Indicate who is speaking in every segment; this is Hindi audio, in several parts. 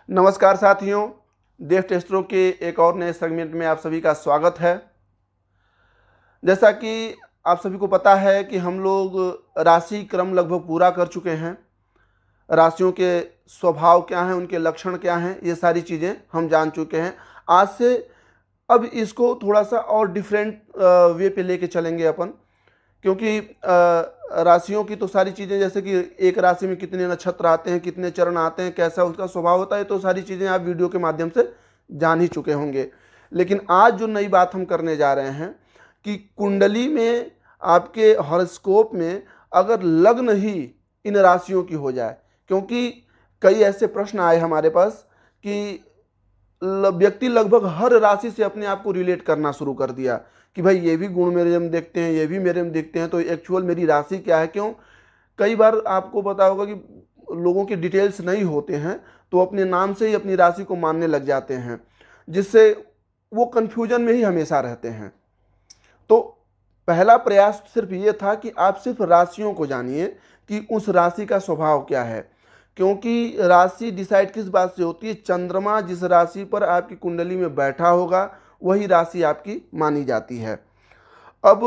Speaker 1: नमस्कार साथियों, देव टेस्टरों के एक और नए सेगमेंट में आप सभी का स्वागत है। जैसा कि आप सभी को पता है कि हम लोग राशि क्रम लगभग पूरा कर चुके हैं। राशियों के स्वभाव क्या हैं, उनके लक्षण क्या हैं, ये सारी चीज़ें हम जान चुके हैं। आज से अब इसको थोड़ा सा और डिफरेंट वे पे लेके चलेंगे अपन, क्योंकि राशियों की तो सारी चीज़ें, जैसे कि एक राशि में कितने नक्षत्र आते हैं, कितने चरण आते हैं, कैसा उसका स्वभाव होता है, तो सारी चीज़ें आप वीडियो के माध्यम से जान ही चुके होंगे। लेकिन आज जो नई बात हम करने जा रहे हैं कि कुंडली में, आपके हॉरोस्कोप में अगर लग्न ही इन राशियों की हो जाए, क्योंकि कई ऐसे प्रश्न आए हमारे पास कि व्यक्ति लगभग हर राशि से अपने आप को रिलेट करना शुरू कर दिया कि भाई ये भी गुण मेरे में देखते हैं, ये भी मेरे में देखते हैं, तो एक्चुअल मेरी राशि क्या है। क्यों, कई बार आपको पता होगा कि लोगों के डिटेल्स नहीं होते हैं, तो अपने नाम से ही अपनी राशि को मानने लग जाते हैं, जिससे वो कन्फ्यूजन में ही हमेशा रहते हैं। तो पहला प्रयास सिर्फ ये था कि आप सिर्फ राशियों को जानिए कि उस राशि का स्वभाव क्या है, क्योंकि राशि डिसाइड किस बात से होती है, चंद्रमा जिस राशि पर आपकी कुंडली में बैठा होगा वही राशि आपकी मानी जाती है। अब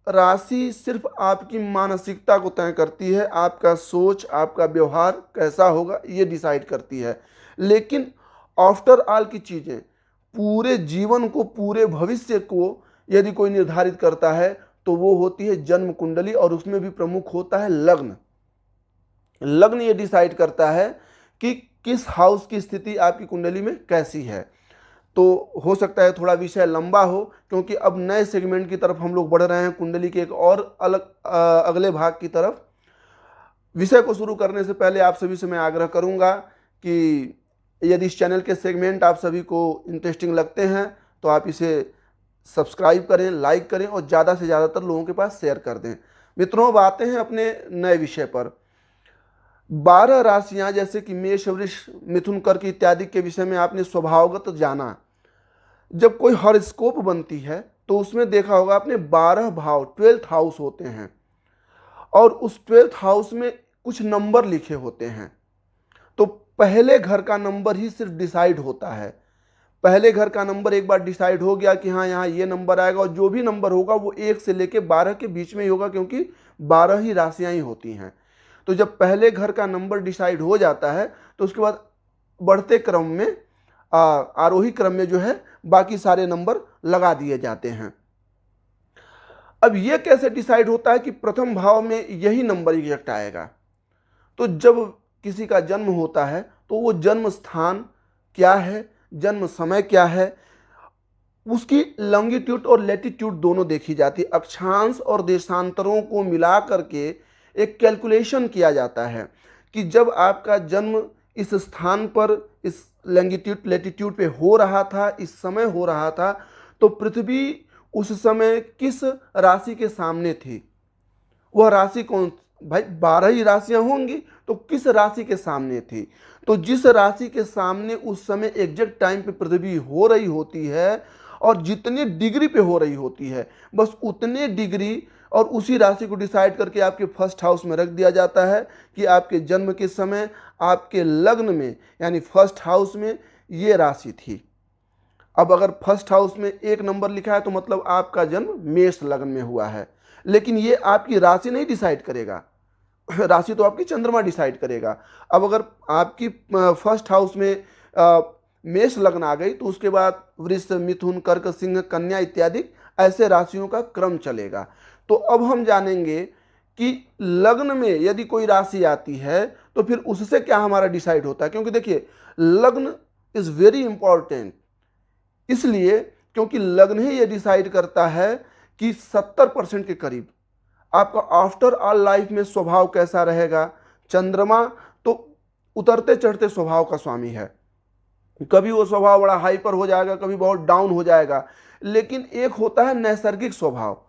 Speaker 1: राशि सिर्फ आपकी मानसिकता को तय करती है, आपका सोच, आपका व्यवहार कैसा होगा ये डिसाइड करती है। लेकिन आफ्टर ऑल की चीज़ें, पूरे जीवन को, पूरे भविष्य को यदि कोई निर्धारित करता है तो वो होती है जन्म कुंडली, और उसमें भी प्रमुख होता है लग्न। लग्न ये डिसाइड करता है कि किस हाउस की स्थिति आपकी कुंडली में कैसी है। तो हो सकता है थोड़ा विषय लंबा हो, क्योंकि अब नए सेगमेंट की तरफ हम लोग बढ़ रहे हैं, कुंडली के एक और अलग अगले भाग की तरफ। विषय को शुरू करने से पहले आप सभी से मैं आग्रह करूंगा कि यदि इस चैनल के सेगमेंट आप सभी को इंटरेस्टिंग लगते हैं तो आप इसे सब्सक्राइब करें, लाइक करें और ज़्यादा से ज़्यादातर लोगों के पास शेयर कर दें। मित्रों, अब आते हैं अपने नए विषय पर। 12 राशियां, जैसे कि मेष, वृष, मिथुन, कर्क इत्यादि के विषय में आपने स्वभावगत जाना। जब कोई हॉरोस्कोप बनती है तो उसमें देखा होगा आपने 12 भाव, 12th हाउस होते हैं, और उस 12th हाउस में कुछ नंबर लिखे होते हैं। तो पहले घर का नंबर ही सिर्फ डिसाइड होता है। पहले घर का नंबर एक बार डिसाइड हो गया कि हाँ यहाँ ये नंबर आएगा, और जो भी नंबर होगा वो 1 से लेके 12 के बीच में ही होगा, क्योंकि 12 ही राशियां ही होती हैं। तो जब पहले घर का नंबर डिसाइड हो जाता है तो उसके बाद बढ़ते क्रम में, आरोही क्रम में जो है बाकी सारे नंबर लगा दिए जाते हैं। अब ये कैसे डिसाइड होता है कि प्रथम भाव में यही नंबर एग्जैक्ट आएगा? तो जब किसी का जन्म होता है तो वो जन्म स्थान क्या है, जन्म समय क्या है, उसकी लॉन्गिट्यूड और लैटिट्यूड दोनों देखी जाती है। अक्षांश और देशांतरों को मिला करके एक कैलकुलेशन किया जाता है कि जब आपका जन्म इस स्थान पर, इस लॉन्गिट्यूड लैटिट्यूड पे हो रहा था, इस समय हो रहा था, तो पृथ्वी उस समय किस राशि के सामने थी। वह राशि कौन, भाई 12 ही राशियां होंगी, तो किस राशि के सामने थी। तो जिस राशि के सामने उस समय एग्जैक्ट टाइम पे पृथ्वी हो रही होती है, और जितने डिग्री पे हो रही होती है, बस उतने डिग्री और उसी राशि को डिसाइड करके आपके फर्स्ट हाउस में रख दिया जाता है कि आपके जन्म के समय आपके लग्न में, यानी फर्स्ट हाउस में ये राशि थी। अब अगर फर्स्ट हाउस में 1 नंबर लिखा है तो मतलब आपका जन्म मेष लग्न में हुआ है। लेकिन ये आपकी राशि नहीं डिसाइड करेगा, राशि तो आपकी चंद्रमा डिसाइड करेगा। अब अगर आपकी फर्स्ट हाउस में मेष लग्न आ गई तो उसके बाद वृष, मिथुन, कर्क, सिंह, कन्या इत्यादि ऐसे राशियों का क्रम चलेगा। तो अब हम जानेंगे कि लग्न में यदि कोई राशि आती है तो फिर उससे क्या हमारा डिसाइड होता है। क्योंकि देखिए, लग्न इज वेरी इंपॉर्टेंट, इसलिए क्योंकि लग्न ही ये डिसाइड करता है कि 70% के करीब आपका आफ्टर ऑल लाइफ में स्वभाव कैसा रहेगा। चंद्रमा तो उतरते चढ़ते स्वभाव का स्वामी है, कभी वो स्वभाव बड़ा हाइपर हो जाएगा, कभी बहुत डाउन हो जाएगा। लेकिन एक होता है नैसर्गिक स्वभाव,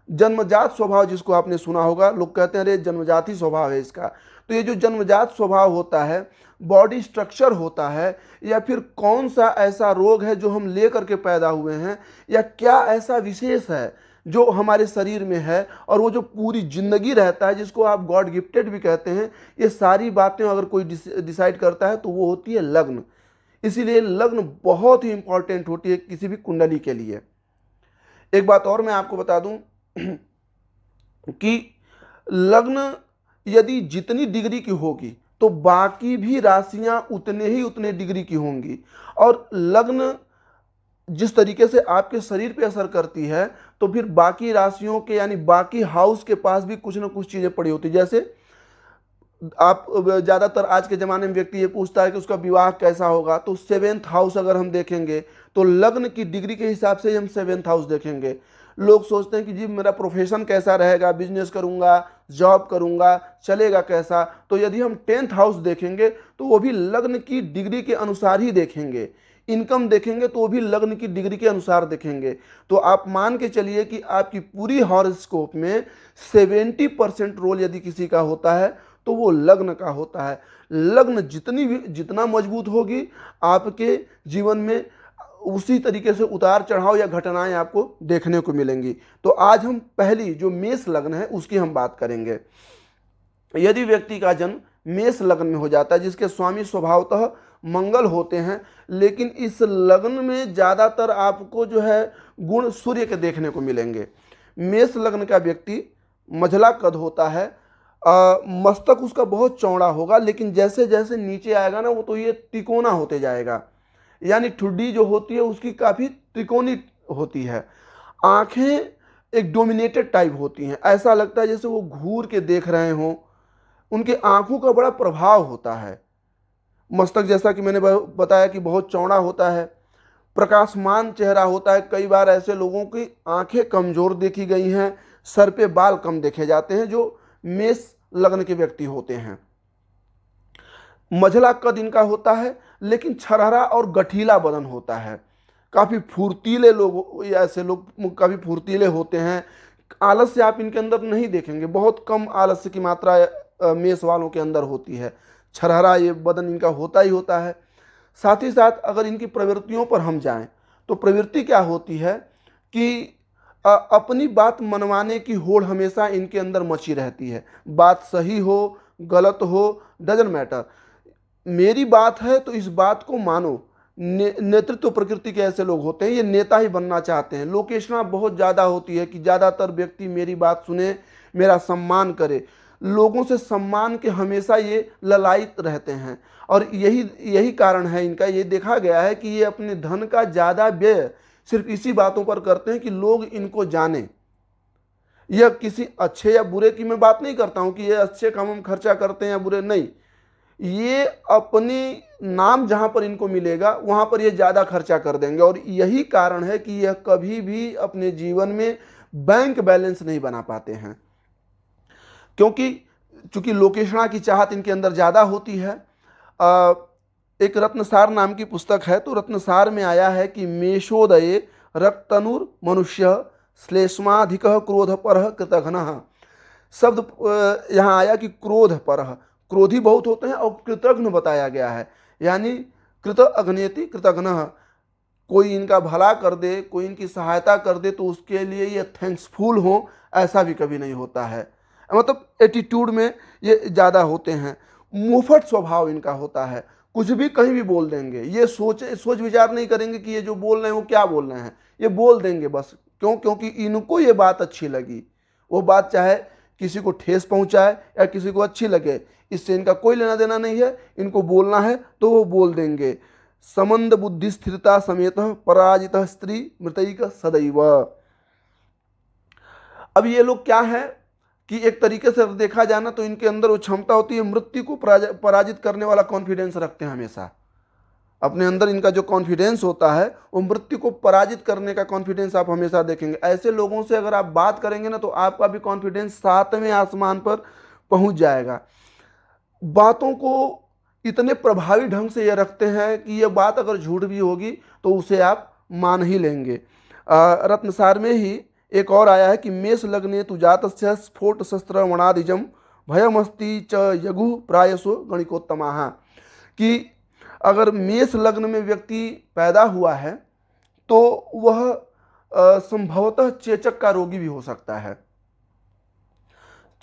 Speaker 1: जन्मजात स्वभाव, जिसको आपने सुना होगा, लोग कहते हैं अरे जन्मजात ही स्वभाव है इसका। तो ये जो जन्मजात स्वभाव होता है, बॉडी स्ट्रक्चर होता है, या फिर कौन सा ऐसा रोग है जो हम ले करके पैदा हुए हैं, या क्या ऐसा विशेष है जो हमारे शरीर में है और वो जो पूरी जिंदगी रहता है, जिसको आप गॉड गिफ्टेड भी कहते हैं, ये सारी बातें अगर कोई डिसाइड करता है तो वो होती है लग्न। इसीलिए लग्न बहुत ही इंपॉर्टेंट होती है किसी भी कुंडली के लिए। एक बात और मैं आपको बता दूं कि लग्न यदि जितनी डिग्री की होगी तो बाकी भी राशियां उतने डिग्री की होंगी। और लग्न जिस तरीके से आपके शरीर पे असर करती है, तो फिर बाकी राशियों के यानी बाकी हाउस के पास भी कुछ ना कुछ चीज़ें पड़ी होती है। जैसे आप ज़्यादातर आज के ज़माने में व्यक्ति ये पूछता है कि उसका विवाह कैसा होगा, तो 7th हाउस अगर हम देखेंगे तो लग्न की डिग्री के हिसाब से ही हम 7th हाउस देखेंगे। लोग सोचते हैं कि जी मेरा प्रोफेशन कैसा रहेगा, बिजनेस करूंगा, जॉब करूंगा, चलेगा कैसा, तो यदि हम 10th हाउस देखेंगे तो वो भी लग्न की डिग्री के अनुसार ही देखेंगे। इनकम देखेंगे तो वो भी लग्न की डिग्री के अनुसार देखेंगे। तो आप मान के चलिए कि आपकी पूरी हॉरोस्कोप में 70% रोल यदि किसी का होता है तो वो लग्न का होता है। लग्न जितना मजबूत होगी, आपके जीवन में उसी तरीके से उतार चढ़ाव या घटनाएं आपको देखने को मिलेंगी। तो आज हम पहली जो मेष लग्न है उसकी हम बात करेंगे। यदि व्यक्ति का जन्म मेष लग्न में हो जाता है, जिसके स्वामी स्वभावतः मंगल होते हैं, लेकिन इस लग्न में ज़्यादातर आपको जो है गुण सूर्य के देखने को मिलेंगे। मेष लग्न का व्यक्ति मझला कद होता है, मस्तक उसका बहुत चौड़ा होगा, लेकिन जैसे जैसे नीचे आएगा ना वो तो ये तिकोना होते जाएगा, यानी ठुड्डी जो होती है उसकी काफ़ी त्रिकोणी होती है। आंखें एक डोमिनेटेड टाइप होती हैं, ऐसा लगता है जैसे वो घूर के देख रहे हों। उनके आंखों का बड़ा प्रभाव होता है। मस्तक जैसा कि मैंने बताया कि बहुत चौड़ा होता है, प्रकाशमान चेहरा होता है। कई बार ऐसे लोगों की आंखें कमज़ोर देखी गई हैं, सर पे बाल कम देखे जाते हैं जो मेष लग्न के व्यक्ति होते हैं। मझला कद इनका होता है, लेकिन छरहरा और गठीला बदन होता है। काफ़ी फुर्तीले लोग, ऐसे लोग काफ़ी फुर्तीले होते हैं। आलस्य आप इनके अंदर नहीं देखेंगे, बहुत कम आलस्य की मात्रा मेष वालों के अंदर होती है। छरहरा ये बदन इनका होता ही होता है। साथ ही साथ अगर इनकी प्रवृत्तियों पर हम जाएं तो प्रवृत्ति क्या होती है कि अपनी बात मनवाने की होड़ हमेशा इनके अंदर मची रहती है। बात सही हो गलत हो डजंट मैटर, मेरी बात है तो इस बात को मानो। नेतृत्व प्रकृति के ऐसे लोग होते हैं, ये नेता ही बनना चाहते हैं। लोकेशना बहुत ज़्यादा होती है कि ज़्यादातर व्यक्ति मेरी बात सुने, मेरा सम्मान करे। लोगों से सम्मान के हमेशा ये ललायित रहते हैं, और यही कारण है इनका। ये देखा गया है कि ये अपने धन का ज़्यादा व्यय सिर्फ इसी बातों पर करते हैं कि लोग इनको जाने। यह किसी अच्छे या बुरे की मैं बात नहीं करता हूँ कि ये अच्छे काम में खर्चा करते हैं या बुरे, नहीं। ये अपनी नाम जहाँ पर इनको मिलेगा वहाँ पर ये ज़्यादा खर्चा कर देंगे, और यही कारण है कि यह कभी भी अपने जीवन में बैंक बैलेंस नहीं बना पाते हैं, क्योंकि चूंकि लोकेशना की चाहत इनके अंदर ज़्यादा होती है। एक रत्नसार नाम की पुस्तक है, तो रत्नसार में आया है कि मेषोदये रक्तनुर मनुष्य श्लेष्माधिक क्रोधपर कृतघ्न। शब्द यहाँ आया कि क्रोधपर, क्रोधी बहुत होते हैं, और कृतघ्न बताया गया है, यानी कृत अघ्नेति कृतघ्न। कोई इनका भला कर दे, कोई इनकी सहायता कर दे तो उसके लिए ये थैंक्सफुल हो, ऐसा भी कभी नहीं होता है। मतलब एटीट्यूड में ये ज़्यादा होते हैं। मुफट स्वभाव इनका होता है, कुछ भी कहीं भी बोल देंगे। ये सोच विचार नहीं करेंगे कि ये जो बोल रहे हैं वो क्या बोल रहे हैं, ये बोल देंगे बस। क्यों? क्योंकि इनको ये बात अच्छी लगी। वो बात चाहे किसी को ठेस पहुंचाए या किसी को अच्छी लगे, इससे इनका कोई लेना देना नहीं है। इनको बोलना है तो वो बोल देंगे। समंद बुद्धि स्थिरता समेत पराजित स्त्री मृतैक सदैव। अब ये लोग क्या है कि एक तरीके से देखा जाना तो इनके अंदर वो क्षमता होती है, मृत्यु को पराजित करने वाला कॉन्फिडेंस रखते हैं हमेशा। अपने अंदर इनका जो कॉन्फिडेंस होता है वो मृत्यु को पराजित करने का कॉन्फिडेंस आप हमेशा देखेंगे। ऐसे लोगों से अगर आप बात करेंगे ना तो आपका भी कॉन्फिडेंस 7वें आसमान पर पहुंच जाएगा। बातों को इतने प्रभावी ढंग से ये रखते हैं कि ये बात अगर झूठ भी होगी तो उसे आप मान ही लेंगे। रत्नसार में ही एक और आया है कि मेष लग्ने तु जातस्य स्फोट शस्त्र मणादिजम भयमस्ति च यगु प्रायसो गणिकोत्तमाः, कि अगर मेष लग्न में व्यक्ति पैदा हुआ है तो वह संभवतः चेचक का रोगी भी हो सकता है।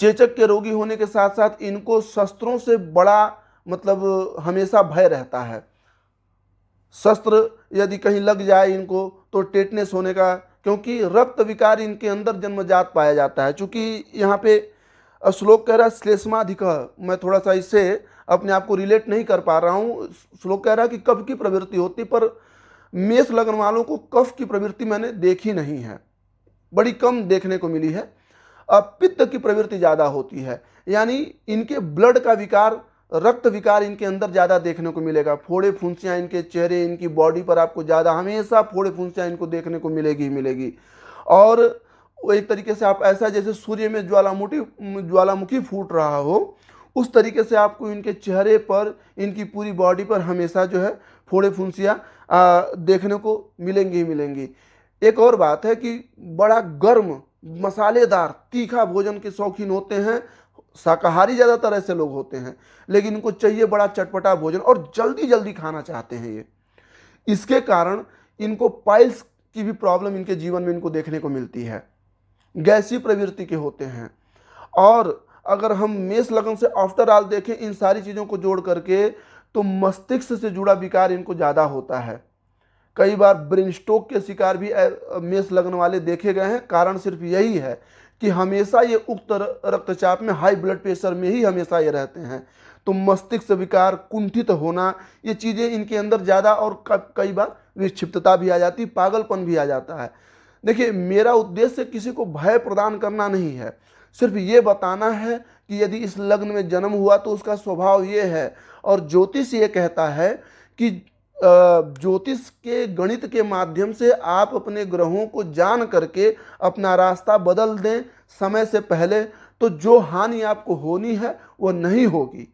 Speaker 1: चेचक के रोगी होने के साथ साथ इनको शस्त्रों से बड़ा मतलब हमेशा भय रहता है। शस्त्र यदि कहीं लग जाए इनको तो टेटनेस होने का, क्योंकि रक्त विकार इनके अंदर जन्मजात पाया जाता है। चूंकि यहाँ पे श्लोक कह रहा है श्लेष्माधिक, मैं थोड़ा सा इससे अपने आप को रिलेट नहीं कर पा रहा हूँ। श्लोक कह रहा है कि कफ की प्रवृत्ति होती, पर मेष लग्न वालों को कफ की प्रवृत्ति मैंने देखी नहीं है, बड़ी कम देखने को मिली है। पित्त की प्रवृत्ति ज़्यादा होती है, यानी इनके ब्लड का विकार, रक्त विकार इनके अंदर ज़्यादा देखने को मिलेगा। फोड़े फुंसियाँ इनके चेहरे, इनकी बॉडी पर आपको ज़्यादा हमेशा फोड़े फुंसियाँ इनको देखने को मिलेगी ही मिलेगी। और वो एक तरीके से आप ऐसा जैसे सूर्य में ज्वालामुखी फूट रहा हो, उस तरीके से आपको इनके चेहरे पर, इनकी पूरी बॉडी पर हमेशा जो है फोड़े फुंसियाँ देखने को मिलेंगी ही मिलेंगी। एक और बात है कि बड़ा गर्म, मसालेदार, तीखा भोजन के शौकीन होते हैं। शाकाहारी ज़्यादातर ऐसे लोग होते हैं, लेकिन इनको चाहिए बड़ा चटपटा भोजन और जल्दी जल्दी खाना चाहते हैं ये। इसके कारण इनको पाइल्स की भी प्रॉब्लम इनके जीवन में इनको देखने को मिलती है। गैसीय प्रवृत्ति के होते हैं। और अगर हम मेष लग्न से आफ्टर ऑल देखें इन सारी चीज़ों को जोड़ करके, तो मस्तिष्क से जुड़ा विकार इनको ज़्यादा होता है। कई बार ब्रेन स्ट्रोक के शिकार भी मेष लग्न वाले देखे गए हैं। कारण सिर्फ यही है कि हमेशा ये उक्त रक्तचाप में, हाई ब्लड प्रेशर में ही हमेशा ये रहते हैं। तो मस्तिष्क विकार, कुंठित होना, ये चीज़ें इनके अंदर ज़्यादा, और कई बार विक्षिप्तता भी आ जाती, पागलपन भी आ जाता है। देखिए, मेरा उद्देश्य किसी को भय प्रदान करना नहीं है, सिर्फ ये बताना है कि यदि इस लग्न में जन्म हुआ तो उसका स्वभाव ये है। और ज्योतिष ये कहता है कि ज्योतिष के गणित के माध्यम से आप अपने ग्रहों को जान करके अपना रास्ता बदल दें समय से पहले, तो जो हानि आपको होनी है वो नहीं होगी।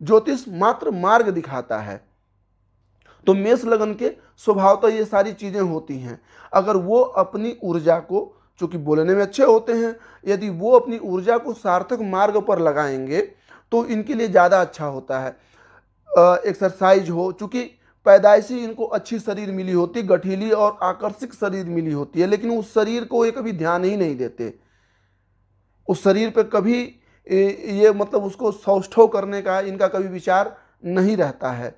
Speaker 1: ज्योतिष मात्र मार्ग दिखाता है। तो मेष लग्न के स्वभाव तो ये सारी चीज़ें होती हैं। अगर वो अपनी ऊर्जा को, चूँकि बोलने में अच्छे होते हैं, यदि वो अपनी ऊर्जा को सार्थक मार्ग पर लगाएंगे तो इनके लिए ज़्यादा अच्छा होता है। एक्सरसाइज हो, चूँकि पैदाइशी इनको अच्छी शरीर मिली होती, गठीली और आकर्षक शरीर मिली होती है, लेकिन उस शरीर को ये कभी ध्यान ही नहीं देते। उस शरीर पे कभी ये मतलब उसको सौष्ठव करने का इनका कभी विचार नहीं रहता है।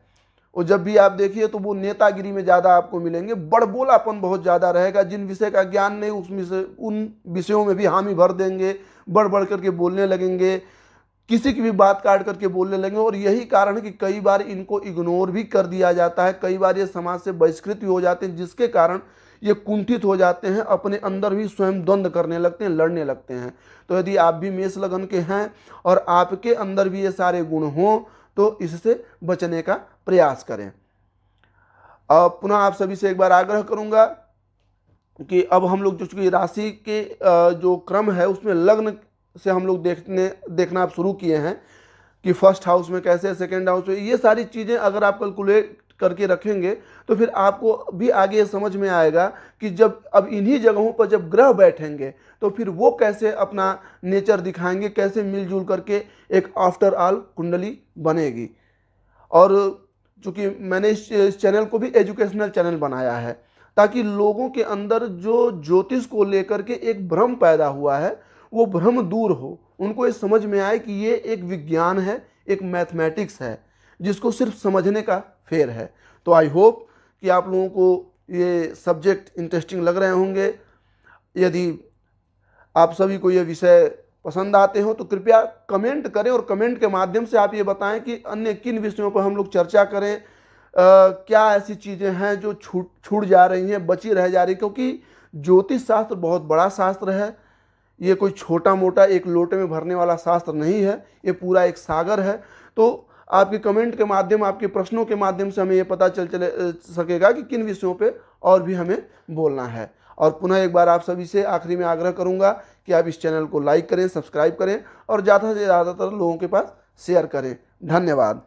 Speaker 1: और जब भी आप देखिए तो वो नेतागिरी में ज़्यादा आपको मिलेंगे, बड़बोलापन बहुत ज़्यादा रहेगा। जिन विषय का ज्ञान नहीं उसमें से उन विषयों में भी हामी भर देंगे, बढ़ बढ़ करके बोलने लगेंगे, किसी की भी बात काट करके बोलने लगेंगे। और यही कारण है कि कई बार इनको इग्नोर भी कर दिया जाता है, कई बार ये समाज से बहिष्कृत भी हो जाते हैं, जिसके कारण ये कुंठित हो जाते हैं, अपने अंदर भी स्वयं द्वंद्व करने लगते हैं, लड़ने लगते हैं। तो यदि आप भी मेष लग्न के हैं और आपके अंदर भी ये सारे गुण हों तो इससे बचने का प्रयास करें। अब पुनः आप सभी से एक बार आग्रह करूंगा कि अब हम लोग जो राशि के जो क्रम है उसमें लग्न से हम लोग देखना आप शुरू किए हैं कि फर्स्ट हाउस में कैसे, सेकंड हाउस में, ये सारी चीज़ें अगर आप कैलकुलेट करके रखेंगे तो फिर आपको भी आगे ये समझ में आएगा कि जब अब इन्हीं जगहों पर जब ग्रह बैठेंगे तो फिर वो कैसे अपना नेचर दिखाएंगे, कैसे मिलजुल करके एक आफ्टर ऑल कुंडली बनेगी। और चूँकि मैंने इस चैनल को भी एजुकेशनल चैनल बनाया है ताकि लोगों के अंदर जो ज्योतिष को लेकर के एक भ्रम पैदा हुआ है वो भ्रम दूर हो, उनको ये समझ में आए कि ये एक विज्ञान है, एक मैथमेटिक्स है जिसको सिर्फ समझने का फेर है। तो आई होप कि आप लोगों को ये सब्जेक्ट इंटरेस्टिंग लग रहे होंगे। यदि आप सभी को ये विषय पसंद आते हो तो कृपया कमेंट करें और कमेंट के माध्यम से आप ये बताएं कि अन्य किन विषयों पर हम लोग चर्चा करें। क्या ऐसी चीज़ें हैं जो छूट जा रही हैं, बची रह जा रही, क्योंकि ज्योतिष शास्त्र बहुत बड़ा शास्त्र है। ये कोई छोटा मोटा एक लोटे में भरने वाला शास्त्र नहीं है, ये पूरा एक सागर है। तो आपके कमेंट के माध्यम, आपके प्रश्नों के माध्यम से हमें ये पता चल सकेगा कि किन विषयों पे और भी हमें बोलना है। और पुनः एक बार आप सभी से आखिरी में आग्रह करूंगा कि आप इस चैनल को लाइक करें, सब्सक्राइब करें और ज़्यादा से ज़्यादातर लोगों के पास शेयर करें। धन्यवाद।